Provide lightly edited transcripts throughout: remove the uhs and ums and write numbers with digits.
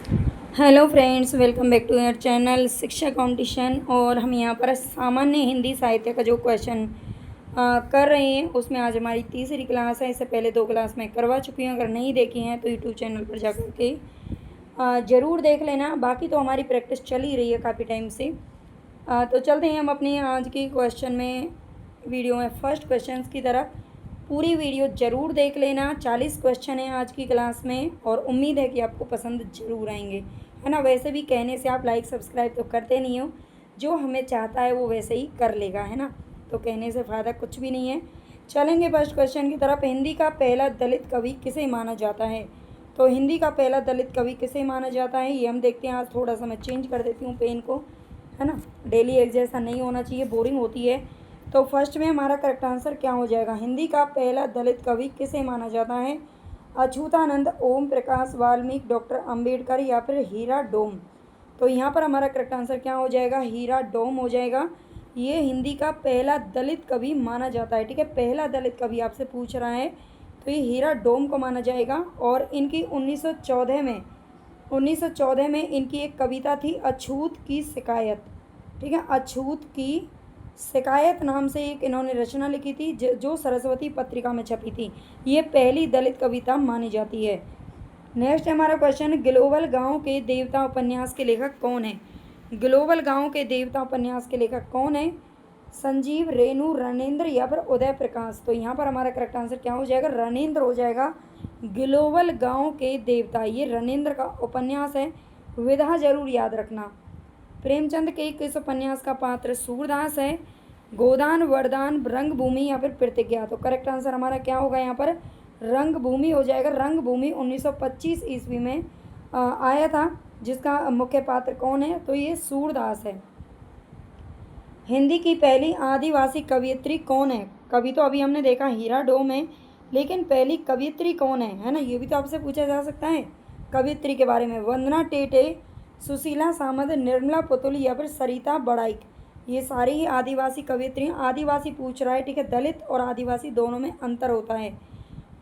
Hello friends, welcome back to your channel Shiksha competition. और हम यहाँ पर सामान्य हिंदी साहित्य का जो क्वेश्चन कर रहे हैं उसमें आज हमारी तीसरी क्लास है। इससे पहले 2 क्लास मैं करवा चुकी हूँ। अगर नहीं देखी हैं तो यूट्यूब चैनल पर जा कर के ज़रूर देख लेना। बाकी तो हमारी प्रैक्टिस चल ही रही है काफ़ी टाइम से। तो चलते हैं हम अपनी आज की क्वेश्चन में वीडियो में फर्स्ट क्वेश्चन की तरफ। पूरी वीडियो ज़रूर देख लेना। 40 क्वेश्चन हैं आज की क्लास में और उम्मीद है कि आपको पसंद ज़रूर आएंगे, है ना। वैसे भी कहने से आप लाइक सब्सक्राइब तो करते नहीं हो, जो हमें चाहता है वो वैसे ही कर लेगा, है ना। तो कहने से फ़ायदा कुछ भी नहीं है। चलेंगे फर्स्ट क्वेश्चन की तरफ। हिंदी का पहला दलित कवि किसे माना जाता है? तो हिंदी का पहला दलित कवि किसे माना जाता है ये हम देखते हैं। आज थोड़ा सा मैं चेंज कर देती हूँ पेन को, है ना। डेली एक जैसा नहीं होना चाहिए, बोरिंग होती है। तो फर्स्ट में हमारा करेक्ट आंसर क्या हो जाएगा? हिंदी का पहला दलित कवि किसे माना जाता है? अछूतानंद, ओम प्रकाश वाल्मीकि, डॉक्टर अंबेडकर या फिर हीरा डोम। तो यहाँ पर हमारा करेक्ट आंसर क्या हो जाएगा? हीरा डोम हो जाएगा। ये हिंदी का पहला दलित कवि माना जाता है, ठीक है। पहला दलित कवि आपसे पूछ रहा है तो ये हीरा डोम को माना जाएगा। और इनकी 1914 में इनकी एक कविता थी, अछूत की शिकायत, ठीक है। अछूत की शिकायत नाम से एक इन्होंने रचना लिखी थी जो सरस्वती पत्रिका में छपी थी। ये पहली दलित कविता मानी जाती है। नेक्स्ट हमारा क्वेश्चन, ग्लोबल गांव के देवता उपन्यास के लेखक कौन है? ग्लोबल गांव के देवता उपन्यास के लेखक कौन है? संजीव, रेणु, रणेंद्र या फिर उदय प्रकाश। तो यहाँ पर हमारा करेक्ट आंसर क्या हो जाएगा? रणेंद्र हो जाएगा। ग्लोबल गांव के देवता, ये रणेंद्र का उपन्यास है। विधा जरूर याद रखना। प्रेमचंद के किस उपन्यास का पात्र सूरदास है? गोदान, वरदान, रंगभूमि या फिर प्रतिज्ञा। तो करेक्ट आंसर हमारा क्या होगा यहाँ पर? रंगभूमि हो जाएगा। रंगभूमि 1925 ईस्वी में आया था, जिसका मुख्य पात्र कौन है? तो ये सूरदास है। हिंदी की पहली आदिवासी कवयित्री कौन है? कवि तो अभी हमने देखा हीरा डोम है, लेकिन पहली कवयित्री कौन है ना। ये भी तो आपसे पूछा जा सकता है कवयित्री के बारे में। वंदना टेटे, सुशीला सामंत, निर्मला पुतुल या फिर सरिता बड़ाइक। ये सारी ही आदिवासी कवयित्री। आदिवासी पूछ रहा है, ठीक है। दलित और आदिवासी दोनों में अंतर होता है।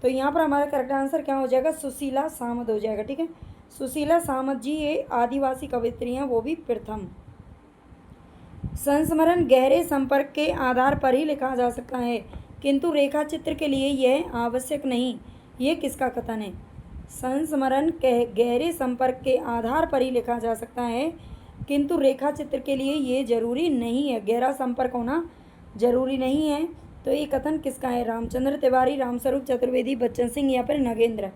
तो यहाँ पर हमारा करेक्ट आंसर क्या हो जाएगा? सुशीला सामंत हो जाएगा, ठीक है। सुशीला सामंत जी ये आदिवासी कवयित्री हैं, वो भी प्रथम। संस्मरण गहरे संपर्क के आधार पर ही लिखा जा सकता है, किंतु रेखा चित्र के लिए यह आवश्यक नहीं। ये किसका कथन है? संस्मरण गहरे संपर्क के आधार पर ही लिखा जा सकता है, किंतु रेखा चित्र के लिए ये जरूरी नहीं है। गहरा संपर्क होना जरूरी नहीं है। तो ये कथन किसका है? रामचंद्र तिवारी, रामस्वरूप चतुर्वेदी, बच्चन सिंह या फिर नगेंद्र।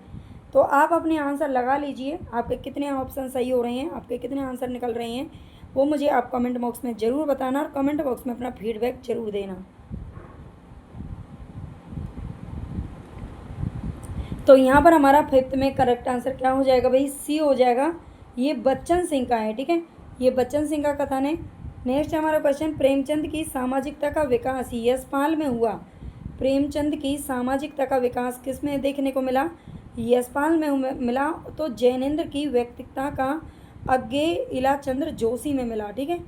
तो आप अपने आंसर लगा लीजिए। आपके कितने ऑप्शन सही हो रहे हैं, आपके कितने आंसर निकल रहे हैं, वो मुझे आप कमेंट बॉक्स में ज़रूर बताना और कमेंट बॉक्स में अपना फीडबैक ज़रूर देना। तो यहाँ पर हमारा फिफ्थ में करेक्ट आंसर क्या हो जाएगा भाई? सी हो जाएगा। ये बच्चन सिंह का है, ठीक है। ये बच्चन सिंह का कथन है। नेक्स्ट हमारा क्वेश्चन, प्रेमचंद की सामाजिकता का विकास यशपाल में हुआ। प्रेमचंद की सामाजिकता का विकास किस में देखने को मिला? यशपाल में मिला। तो जैनेन्द्र की व्यक्तित्व का अज्ञे इलाचंद्र जोशी में मिला, ठीक है।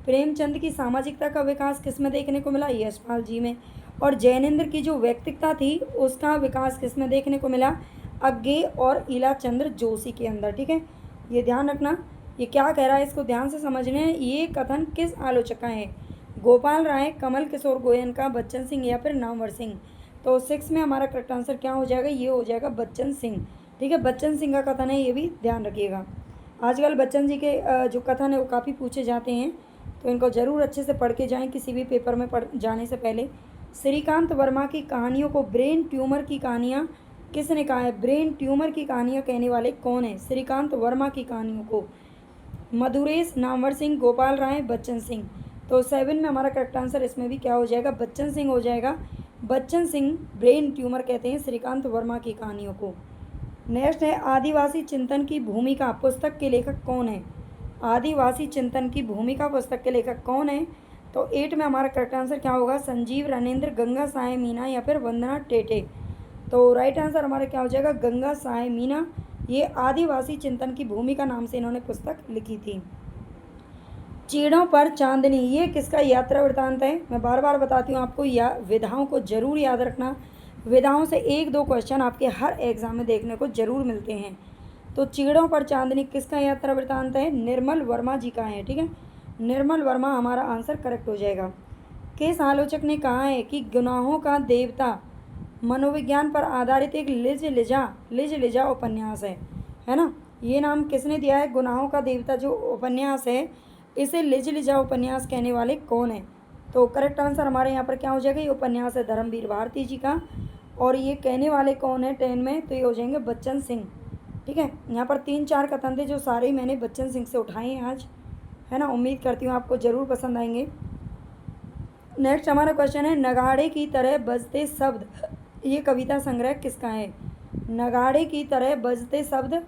प्रेमचंद की सामाजिकता का विकास किस में देखने को मिला? यशपाल जी में। और जैनेन्द्र की जो व्यक्तित्व थी उसका विकास किस में देखने को मिला? अज्ञे और इलाचंद्र जोशी के अंदर, ठीक है। ये ध्यान रखना। ये क्या कह रहा है इसको ध्यान से समझने। ये कथन किस आलोचक का है? गोपाल राय, कमल किशोर गोयनका, बच्चन सिंह या फिर नामवर सिंह। तो 6 में हमारा करेक्ट आंसर क्या हो जाएगा? ये हो जाएगा बच्चन सिंह, ठीक है। बच्चन सिंह का कथन है, ये भी ध्यान रखिएगा। आजकल बच्चन जी के जो कथन है वो काफ़ी पूछे जाते हैं, तो इनको ज़रूर अच्छे से पढ़ के जाएँ किसी भी पेपर में पढ़ जाने से पहले। श्रीकांत वर्मा की कहानियों को ब्रेन ट्यूमर की कहानियाँ किसने कहा है? ब्रेन ट्यूमर की कहानियाँ कहने वाले कौन है? श्रीकांत वर्मा की कहानियों को मधुरेश, नामवर सिंह, गोपाल राय, बच्चन सिंह। तो 7 में हमारा करेक्ट आंसर इसमें भी क्या हो जाएगा? बच्चन सिंह हो जाएगा। बच्चन सिंह ब्रेन ट्यूमर कहते हैं श्रीकांत वर्मा की कहानियों को। नेक्स्ट है, आदिवासी चिंतन की भूमिका पुस्तक के लेखक कौन है? आदिवासी चिंतन की भूमिका पुस्तक के लेखक कौन है? तो 8 में हमारा करेक्ट आंसर क्या होगा? संजीव, रणेंद्र, गंगा साय मीना या फिर वंदना टेटे। तो राइट आंसर हमारा क्या हो जाएगा? गंगा साय मीना। ये आदिवासी चिंतन की भूमिका नाम से इन्होंने पुस्तक लिखी थी। चीड़ों पर चांदनी, ये किसका यात्रा वृत्तांत है? मैं बार बार बताती हूँ आपको, या विधाओं को जरूर याद रखना। विधाओं से 1-2 क्वेश्चन आपके हर एग्जाम में देखने को जरूर मिलते हैं। तो चीड़ों पर चांदनी किसका यात्रा वृतांत है? निर्मल वर्मा जी का है। ठीक है, निर्मल वर्मा हमारा आंसर करेक्ट हो जाएगा। किस आलोचक ने कहा है कि गुनाहों का देवता मनोविज्ञान पर आधारित एक लिज लिजा उपन्यास है ना? ये नाम किसने दिया है? गुनाहों का देवता जो उपन्यास है, इसे लिज लिजा उपन्यास कहने वाले कौन है? तो करेक्ट आंसर हमारे यहाँ पर क्या हो जाएगा? ये उपन्यास है धर्मवीर भारती जी का। और ये कहने वाले कौन है 10 में? तो ये हो जाएंगे बच्चन सिंह। ठीक है, यहाँ पर 3-4 कथन थे जो सारे ही मैंने बच्चन सिंह से उठाए हैं आज, है ना? उम्मीद करती हूँ आपको ज़रूर पसंद आएंगे। नेक्स्ट हमारा क्वेश्चन है नगाड़े की तरह बजते शब्द, ये कविता संग्रह किसका है? नगाड़े की तरह बजते शब्द,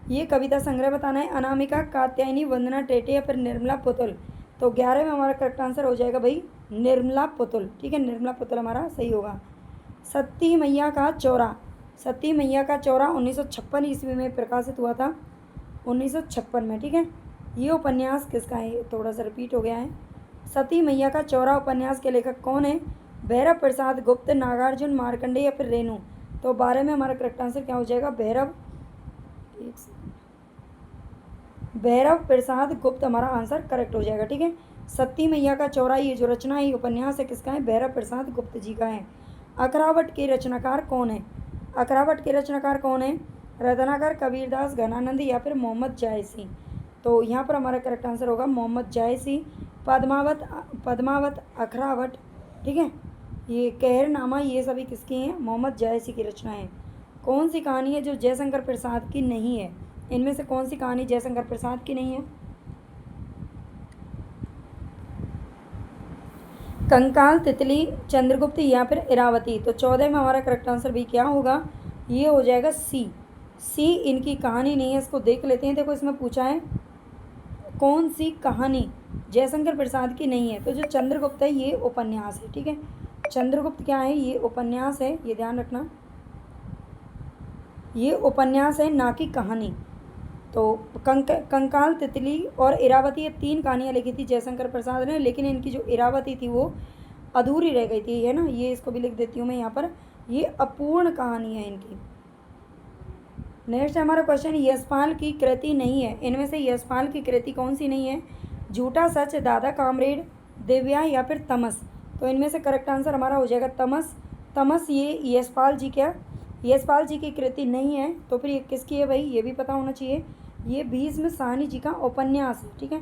ये कविता संग्रह बताना है। अनामिका, कात्यायनी, वंदना टेटे या फिर निर्मला पुतुल? तो 11 में हमारा करेक्ट आंसर हो जाएगा भाई निर्मला पुतुल। ठीक है, निर्मला पुतुल हमारा सही होगा। सती मैया का चौरा, सती मैया का चौरा 1956 ईस्वी में प्रकाशित हुआ था, 1956 में। ठीक है, ये उपन्यास किसका है? थोड़ा सा रिपीट हो गया है। सती मैया का चौरा उपन्यास के लेखक कौन है? भैरव प्रसाद गुप्त, नागार्जुन, मार्कंडे या फिर रेणु? तो 12 में हमारा करेक्ट आंसर क्या हो जाएगा? भैरव प्रसाद गुप्त हमारा आंसर करेक्ट हो जाएगा। ठीक है, सती मैया का चौरा ये जो रचना है, ये उपन्यास है किसका है? भैरव प्रसाद गुप्त जी का है। अखरावट के रचनाकार कौन है? अखरावट के रचनाकार कौन है? रत्नाकर, कबीरदास, घनानंद या फिर मोहम्मद जायसी? तो यहाँ पर हमारा करेक्ट आंसर होगा मोहम्मद जायसी। पद्मावत अखरावट, ठीक है, ये कहरनामा, ये सभी किसकी हैं? मोहम्मद जायसी की रचना है। कौन सी कहानी है जो जयशंकर प्रसाद की नहीं है? इनमें से कौन सी कहानी जयशंकर प्रसाद की नहीं है? कंकाल, तितली, चंद्रगुप्त या फिर इरावती? तो 14 में हमारा करेक्ट आंसर भी क्या होगा? ये हो जाएगा सी इनकी कहानी नहीं है। इसको देख लेते हैं। देखो इसमें पूछा है कौन सी कहानी जयशंकर प्रसाद की नहीं है? तो जो चंद्रगुप्त है ये उपन्यास है। ठीक है, चंद्रगुप्त क्या है? ये उपन्यास है, ये ध्यान रखना, ये उपन्यास है ना कि कहानी। तो कंकाल, तितली और इरावती, ये 3 कहानियाँ लिखी थी जयशंकर प्रसाद ने, लेकिन इनकी जो इरावती थी वो अधूरी रह गई थी, है ना? ये इसको भी लिख देती हूँ मैं यहाँ पर, ये अपूर्ण कहानी है इनकी। नेक्स्ट हमारा क्वेश्चन यशपाल की कृति नहीं है। इनमें से यशपाल की कृति कौन सी नहीं है? झूठा सच, दादा कामरेड, दिव्या या फिर तमस? तो इनमें से करेक्ट आंसर हमारा हो जाएगा तमस। ये यशपाल जी की कृति नहीं है। तो फिर ये किसकी है भाई? ये भी पता होना चाहिए। ये भीष्म साहनी जी का उपन्यास है। ठीक है,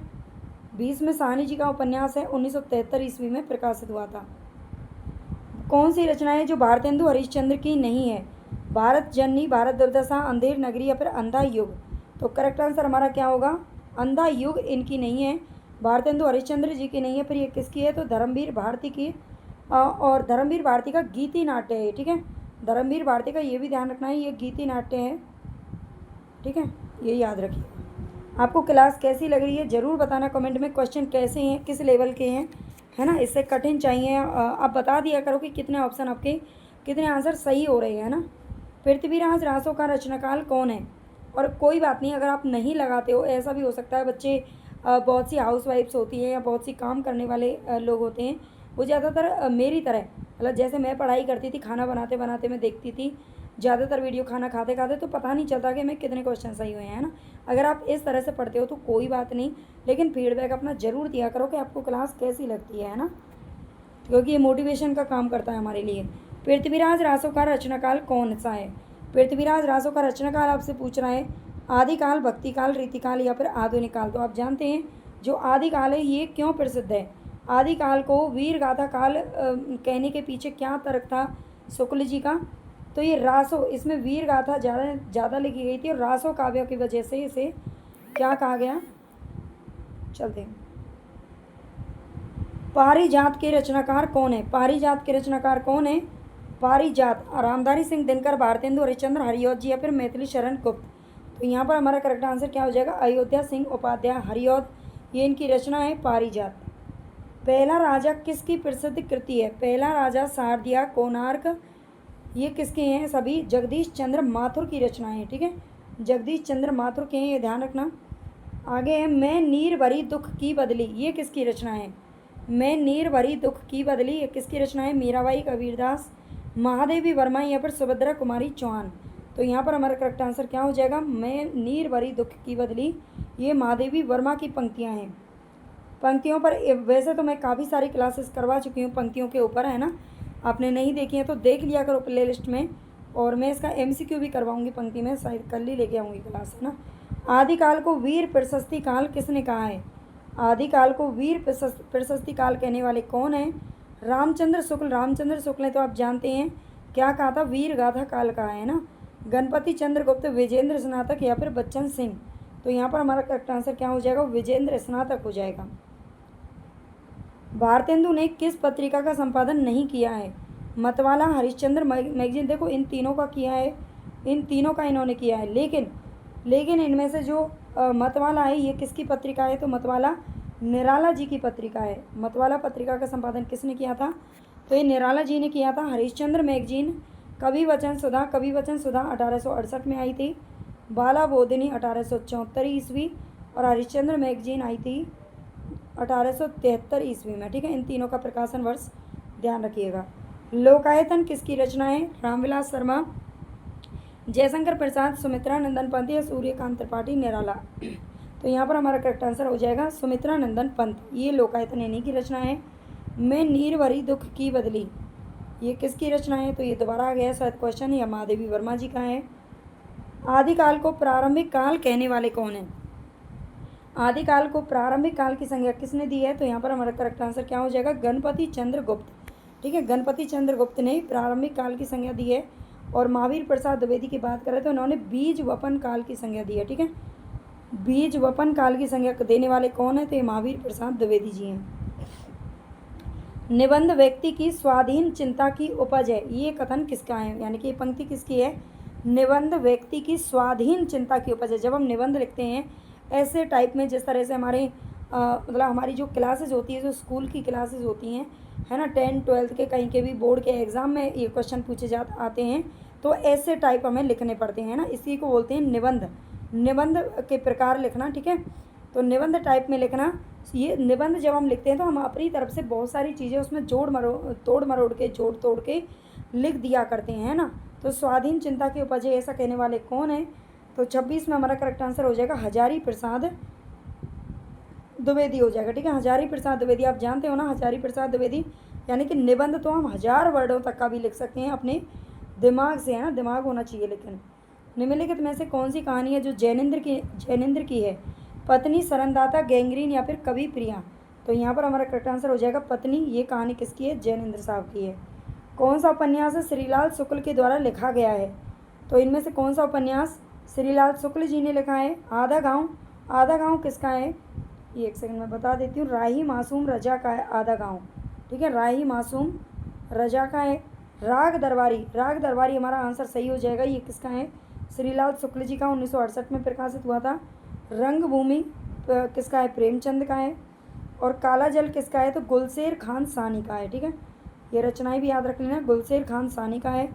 भीष्म साहनी जी का उपन्यास है, 1973 ईस्वी में प्रकाशित हुआ था। कौन सी रचना है जो भारतेंदु हरिश्चंद्र की नहीं है? भारत जननी, भारत दुर्दशा, अंधेर नगरी या फिर अंधा युग? तो करेक्ट आंसर हमारा क्या होगा? अंधा युग इनकी नहीं है, भारतेंदु हरिश्चंद्र जी की नहीं है। फिर ये किसकी है? तो धर्मवीर भारती की। और धर्मवीर भारती का गीति नाट्य है। ठीक है, धर्मवीर भारती का ये भी ध्यान रखना है, ये गीति नाट्य है। ठीक है, ये याद रखिए। आपको क्लास कैसी लग रही है ज़रूर बताना कमेंट में। क्वेश्चन कैसे हैं, किस लेवल के हैं, है ना? इससे कठिन चाहिए आप बता दिया करो कि कितने ऑप्शन आपके, कितने आंसर सही हो रहे हैं, है ना? पृथ्वीराज रासो का रचनाकाल कौन है? और कोई बात नहीं, अगर आप नहीं लगाते हो, ऐसा भी हो सकता है बच्चे, बहुत सी हाउसवाइफ्स होती हैं या बहुत सी काम करने वाले लोग होते हैं, वो ज़्यादातर मेरी तरह, मतलब जैसे मैं पढ़ाई करती थी, खाना बनाते बनाते मैं देखती थी ज़्यादातर वीडियो, खाना खाते खाते, तो पता नहीं चलता कि मैं कितने क्वेश्चन सही हुए हैं, है ना? अगर आप इस तरह से पढ़ते हो तो कोई बात नहीं, लेकिन फीडबैक अपना ज़रूर दिया करो कि आपको क्लास कैसी लगती है ना? क्योंकि ये मोटिवेशन का काम करता है हमारे लिए। पृथ्वीराज रासो का रचनाकाल कौन सा है? पृथ्वीराज रासो का रचनाकाल आपसे पूछ रहा है आदिकाल, भक्तिकाल, रीतिकाल या फिर आधुनिक काल? तो आप जानते हैं जो आदिकाल है ये क्यों प्रसिद्ध है? आदिकाल को वीर गाथा काल कहने के पीछे क्या तर्क था शुक्ल जी का? तो ये रासो, इसमें वीर गाथा ज़्यादा लिखी गई थी और रासो काव्यों की वजह से इसे क्या कहा गया? चलते हैं। पारिजात के रचनाकार कौन है? पारिजात के रचनाकार कौन है? पारिजात रामधारी सिंह दिनकर, भारतेंदु हरिश्चंद्र, हरिऔध जी या फिर मैथिली शरण गुप्त? तो यहाँ पर हमारा करेक्ट आंसर क्या हो जाएगा? अयोध्या सिंह उपाध्याय, हरिऔध, ये इनकी रचना है पारिजात। पहला राजा किसकी प्रसिद्ध कृति है? पहला राजा, शारदिया, कोणार्क, ये किसके हैं? सभी जगदीश चंद्र माथुर की रचनाएं हैं। ठीक है, जगदीश चंद्र माथुर के हैं, ये ध्यान रखना। आगे है मैं नीर भरी दुख की बदली, ये किसकी रचना है? मैं नीर भरी दुख की बदली, ये किसकी रचना है? मीराबाई, कबीरदास, महादेवी वर्मा या फिर सुभद्रा कुमारी चौहान? तो यहाँ पर हमारा करेक्ट आंसर क्या हो जाएगा, मैं नीर भरी दुख की बदली। ये महादेवी वर्मा की पंक्तियाँ हैं। पंक्तियों पर वैसे तो मैं काफ़ी सारी क्लासेस करवा चुकी हूँ पंक्तियों के ऊपर, है ना। आपने नहीं देखी है तो देख लिया करो प्ले लिस्ट में। और मैं इसका MCQ भी करवाऊँगी पंक्ति में, शायद कल ही लेके आऊँगी क्लास, है ना। आदिकाल को वीर प्रशस्ति काल किसने कहा है? आदिकाल को वीर प्रशस्ति काल कहने वाले कौन है? रामचंद्र शुक्ल। रामचंद्र शुक्ल ने तो आप जानते हैं क्या कहा था, वीर गाथा काल कहा है ना। गणपति चंद्रगुप्त, विजेंद्र स्नातक या फिर बच्चन सिंह। तो यहाँ पर हमारा करेक्ट आंसर क्या हो जाएगा, विजेंद्र स्नातक हो जाएगा। भारतेंदु ने किस पत्रिका का संपादन नहीं किया है? मतवाला, हरिश्चंद्र मैगजीन। देखो इन तीनों का किया है, इन तीनों का इन्होंने किया है, लेकिन इनमें से जो मतवाला है ये किसकी पत्रिका है? तो मतवाला निराला जी की पत्रिका है। मतवाला पत्रिका का संपादन किसने किया था? तो ये निराला जी ने किया था। हरिश्चंद्र मैगजीन, कवि वचन सुधा 1868 में आई थी। बाला बोधिनी 1874 ईस्वी, और हरिश्चंद्र मैगजीन आई थी 1873 ईस्वी में, ठीक है। इन तीनों का प्रकाशन वर्ष ध्यान रखिएगा। लोकायतन किसकी रचना है? रामविलास शर्मा, जयशंकर प्रसाद, सुमित्रा नंदन पंत या सूर्यकांत त्रिपाठी, निराला। तो यहाँ पर हमारा करेक्ट आंसर हो जाएगा सुमित्रा नंदन पंत। ये लोकायतन इन्हीं की रचना है। मैं नीर भरी दुख की बदली, ये किसकी रचना है? तो ये दोबारा आ गया शायद क्वेश्चन, या महादेवी वर्मा जी का है। आदिकाल को प्रारंभिक काल कहने वाले कौन है? आदिकाल को प्रारंभिक काल की संज्ञा किसने दी है? तो यहाँ पर हमारा करेक्ट आंसर क्या हो जाएगा, गणपति चंद्रगुप्त, ठीक है। गणपति चंद्रगुप्त ने प्रारंभिक काल की संज्ञा दी है। और महावीर प्रसाद द्विवेदी की बात करें तो उन्होंने बीज वपन काल की संज्ञा दी है, ठीक है। बीज वपन काल की संज्ञा देने वाले कौन है? तो ये महावीर प्रसाद द्विवेदी जी हैं। निबंध व्यक्ति की स्वाधीन चिंता की उपज है, ये कथन किसका है? यानी कि ये पंक्ति किसकी है? निबंध व्यक्ति की स्वाधीन चिंता की उपज है। जब हम निबंध लिखते हैं ऐसे टाइप में, जिस तरह से हमारे मतलब हमारी जो क्लासेस होती है, जो स्कूल की क्लासेस होती हैं, है ना, 10th 12th के कहीं के भी बोर्ड के एग्ज़ाम में ये क्वेश्चन पूछे आते हैं, तो ऐसे टाइप हमें लिखने पड़ते हैं ना, इसी को बोलते हैं निबंध। निबंध के प्रकार लिखना, ठीक है। तो निबंध टाइप में लिखना, ये निबंध जब हम लिखते हैं तो हम अपनी तरफ से बहुत सारी चीज़ें उसमें तोड़ मरोड़ के जोड़ तोड़ के लिख दिया करते हैं, है ना। तो स्वाधीन चिंता की उपज है, ऐसा कहने वाले कौन है? तो 26 में हमारा करेक्ट आंसर हो जाएगा हजारी प्रसाद द्विवेदी हो जाएगा, ठीक है। हजारी प्रसाद द्विवेदी, आप जानते हो ना हजारी प्रसाद द्विवेदी। यानी कि निबंध तो हम 1000 वर्डों तक का भी लिख सकते हैं अपने दिमाग से, है ना, दिमाग होना चाहिए। लेकिन निम्नलिखित में से कौन सी कहानी है जो जैनेंद्र की है? पत्नी, शरणदाता, गैंग्रीन या फिर कवि प्रिया। तो यहाँ पर हमारा करेक्ट आंसर हो जाएगा पत्नी। ये कहानी किसकी है? जैनेंद्र साहब की है। कौन सा उपन्यास श्रीलाल शुक्ल के द्वारा लिखा गया है? तो इनमें से कौन सा उपन्यास श्रीलाल शुक्ल जी ने लिखा है? आधा गाँव। आधा गाँव किसका है? ये एक सेकंड में बता देती हूँ। राही मासूम रजा का है आधा गाँव, ठीक है। राही मासूम रजा का है। राग दरबारी हमारा आंसर सही हो जाएगा। ये किसका है? श्रीलाल शुक्ल जी का, 1968 में प्रकाशित हुआ था। रंगभूमि किसका है? प्रेमचंद का है। और काला जल किसका है? तो गुलशेर खान सानी का है, ठीक है। ये रचनाएं भी याद रख लेना, गुलशेर खान सानी का है।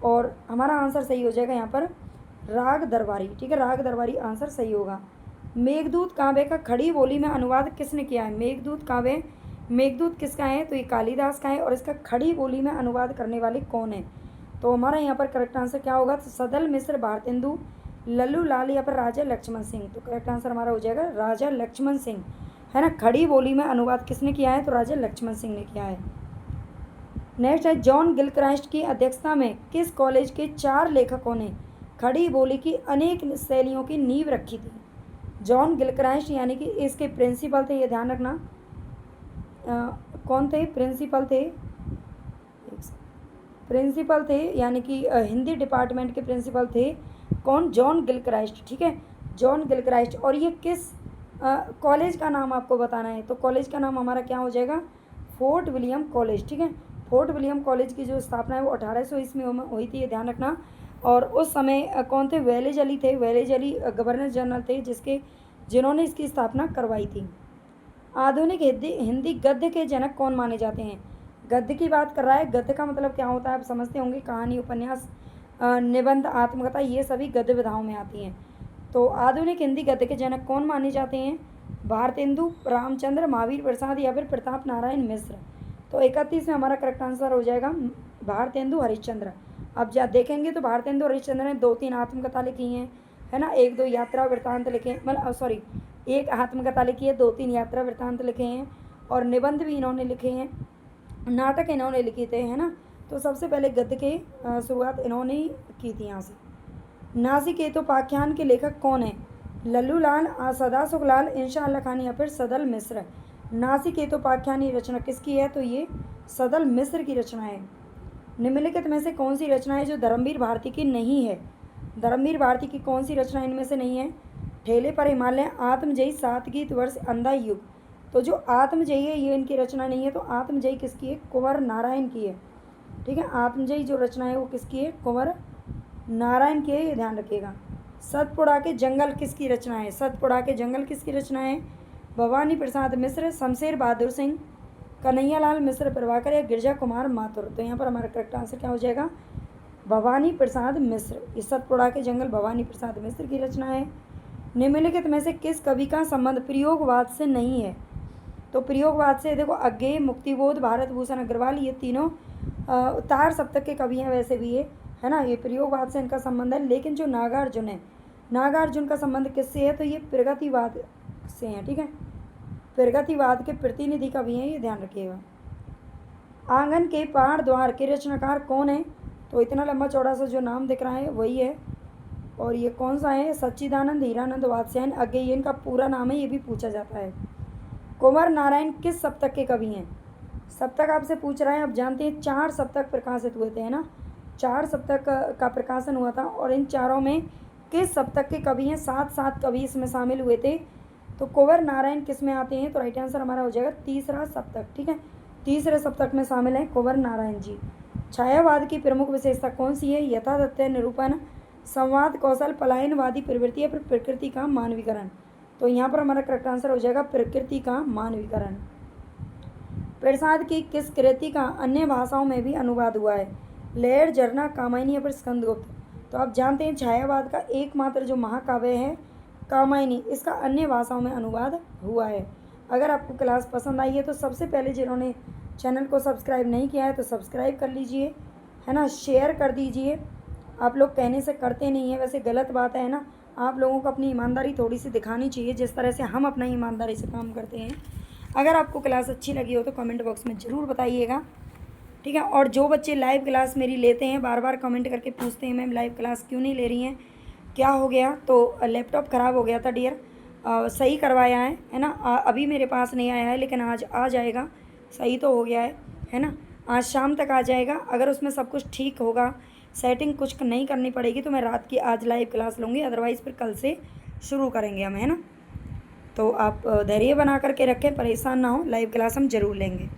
और हमारा आंसर सही हो जाएगा यहाँ पर राग दरबारी, ठीक है। राग दरबारी आंसर सही होगा। मेघदूत काव्य का खड़ी बोली में अनुवाद किसने किया है? मेघदूत किसका है? तो ये कालिदास का है। और इसका खड़ी बोली में अनुवाद करने वाले कौन है? तो हमारा यहाँ पर करेक्ट आंसर क्या होगा? तो सदल मिश्र, भारतेंदु, लल्लू लाल या फिर राजा लक्ष्मण सिंह। तो करेक्ट आंसर हमारा हो जाएगा राजा लक्ष्मण सिंह, है ना। खड़ी बोली में अनुवाद किसने किया है? तो राजा लक्ष्मण सिंह ने किया है। नेक्स्ट है, जॉन गिलक्राइस्ट की अध्यक्षता में किस कॉलेज के 4 लेखकों ने खड़ी बोली की अनेक शैलियों की नींव रखी थी? जॉन गिलक्राइस्ट यानी कि इसके प्रिंसिपल थे, ये ध्यान रखना। कौन थे? प्रिंसिपल थे यानी कि हिंदी डिपार्टमेंट के प्रिंसिपल थे। कौन? जॉन गिलक्राइस्ट, ठीक है। John Gilchrist. और ये किस कॉलेज का नाम आपको बताना है? तो कॉलेज का नाम हमारा क्या हो जाएगा? फोर्ट विलियम कॉलेज, ठीक है। फोर्ट विलियम कॉलेज की जो स्थापना है वो 1800 ईस्वी में हुई थी, ये ध्यान रखना। और उस समय कौन थे? वेलेज अली थे। वेलेज अली गवर्नर जनरल थे जिन्होंने इसकी स्थापना करवाई थी। आधुनिक हिंदी गद्य के जनक कौन माने जाते हैं? गद्य की बात कर रहा है। गद्य का मतलब क्या होता है आप समझते होंगे, कहानी, उपन्यास, निबंध, आत्मकथा, ये सभी गद्य विधाओं में आती हैं। तो आधुनिक हिंदी गद्य के जनक कौन माने जाते हैं? भारतेंदु, रामचंद्र, महावीर प्रसाद या फिर प्रताप नारायण मिश्र। तो 31 में हमारा करेक्ट आंसर हो जाएगा भारतेंदु हरिश्चंद्र। अब जब देखेंगे तो भारतेंदु हरिश्चंद्र ने 2-3 आत्मकथा लिखी हैं, है ना, 1-2 यात्रा वृत्तांत लिखे हैं, मतलब सॉरी, 1 आत्मकथा लिखी है, 2-3 यात्रा वृत्तांत लिखे हैं, और निबंध भी इन्होंने लिखे हैं, नाटक इन्होंने लिखे थे, है ना। तो सबसे पहले गद्य के शुरुआत इन्होंने ही की थी यहाँ से। नासिकेतोपाख्यान के लेखक कौन है? लल्लू लाल, सदा सुखलाल, इंशा अल्लाह खान, या फिर सदल मिश्र। नासिकेतोपाख्यान की रचना किसकी है? तो ये सदल मिश्र की रचना है। निम्नलिखित में से कौन सी रचना है जो धर्मवीर भारती की नहीं है? धर्मवीर भारती की कौन सी रचना इनमें से नहीं है? ठेले पर हिमालय, आत्मजयी, 7 गीत वर्ष, अंधा युग। तो जो आत्मजयी है ये इनकी रचना नहीं है। तो आत्मजयी किसकी है? कुंवर नारायण की है, ठीक है। आत्मजयी जो रचना है वो किसकी है? कुंवर नारायण की है, ये ध्यान रखिएगा। सतपुड़ा के जंगल किसकी रचना है? सतपुड़ा के जंगल किसकी रचना है? भवानी प्रसाद मिश्र, शमशेर बहादुर सिंह, कन्हैयालाल मिश्र प्रभाकर, या गिरजा कुमार माथुर। तो यहाँ पर हमारा करेक्ट आंसर क्या हो जाएगा? भवानी प्रसाद मिश्र। इस सतपुड़ा के जंगल भवानी प्रसाद मिश्र की रचना है। निम्नलिखित में से किस कवि का संबंध प्रयोगवाद से नहीं है? तो प्रयोगवाद से देखो अज्ञेय, मुक्तिबोध, भारत भूषण अग्रवाल, ये तीनों तार सप्तक के कवि हैं वैसे भी ये, है ना। ये प्रयोगवाद से इनका संबंध है। लेकिन जो नागार्जुन है, नागार्जुन का संबंध किससे है? तो ये प्रगतिवाद से हैं, ठीक है। प्रगतिवाद के प्रतिनिधि कवि हैं, ये ध्यान रखिएगा। आंगन के पहाड़ द्वार के रचनाकार कौन है? तो इतना लंबा चौड़ा सा जो नाम दिख रहा है वही है। और ये कौन सा है? सच्चिदानंद हीरानंद वात्स्यायन अज्ञेय, इनका पूरा नाम है, ये भी पूछा जाता है। कुंवर नारायण किस सप्तक के कवि हैं? सप्तक आपसे पूछ रहा है। आप जानते हैं 4 सप्तक प्रकाशित हुए थे, है ना। 4 सप्तक का प्रकाशन हुआ था, और इन चारों में किस सप्तक के कवि हैं? 7 कवि इसमें शामिल हुए थे। तो कुंवर नारायण किस में आते हैं? तो राइट आंसर हमारा हो जाएगा तीसरा सप्तक, ठीक है। तीसरे सप्तक में शामिल हैं कुंवर नारायण जी। छायावाद की प्रमुख विशेषता कौन सी है? यथातथ्य निरूपण, संवाद कौशल, पलायनवादी प्रवृत्ति, या फिर प्रकृति का मानवीकरण। तो यहाँ पर हमारा करेक्ट आंसर हो जाएगा प्रकृति का मानवीकरण। प्रसाद की किस कृति का अन्य भाषाओं में भी अनुवाद हुआ है? लहर, झरना, कामायनी, या फिर स्कंदगुप्त। तो आप जानते हैं छायावाद का एकमात्र जो महाकाव्य है कामायनी, इसका अन्य भाषाओं में अनुवाद हुआ है। अगर आपको क्लास पसंद आई है तो सबसे पहले जिन्होंने चैनल को सब्सक्राइब नहीं किया है तो सब्सक्राइब कर लीजिए, है ना, शेयर कर दीजिए। आप लोग कहने से करते नहीं है, वैसे गलत बात है ना। आप लोगों को अपनी ईमानदारी थोड़ी सी दिखानी चाहिए, जिस तरह से हम अपना ईमानदारी से काम करते हैं। अगर आपको क्लास अच्छी लगी हो तो कमेंट बॉक्स में ज़रूर बताइएगा, ठीक है। और जो बच्चे लाइव क्लास मेरी लेते हैं बार बार कमेंट करके पूछते हैं मैम लाइव क्लास क्यों नहीं ले रही हैं, क्या हो गया? तो लैपटॉप ख़राब हो गया था डियर, सही करवाया है ना। अभी मेरे पास नहीं आया है, लेकिन आज आ जाएगा। सही तो हो गया है ना। आज शाम तक आ जाएगा। अगर उसमें सब कुछ ठीक होगा, सेटिंग कुछ नहीं करनी पड़ेगी, तो मैं रात की आज लाइव क्लास लूँगी। अदरवाइज़ फिर कल से शुरू करेंगे हम, है ना। तो आप धैर्य बना करके रखें, परेशान ना हो, लाइव क्लास हम ज़रूर लेंगे।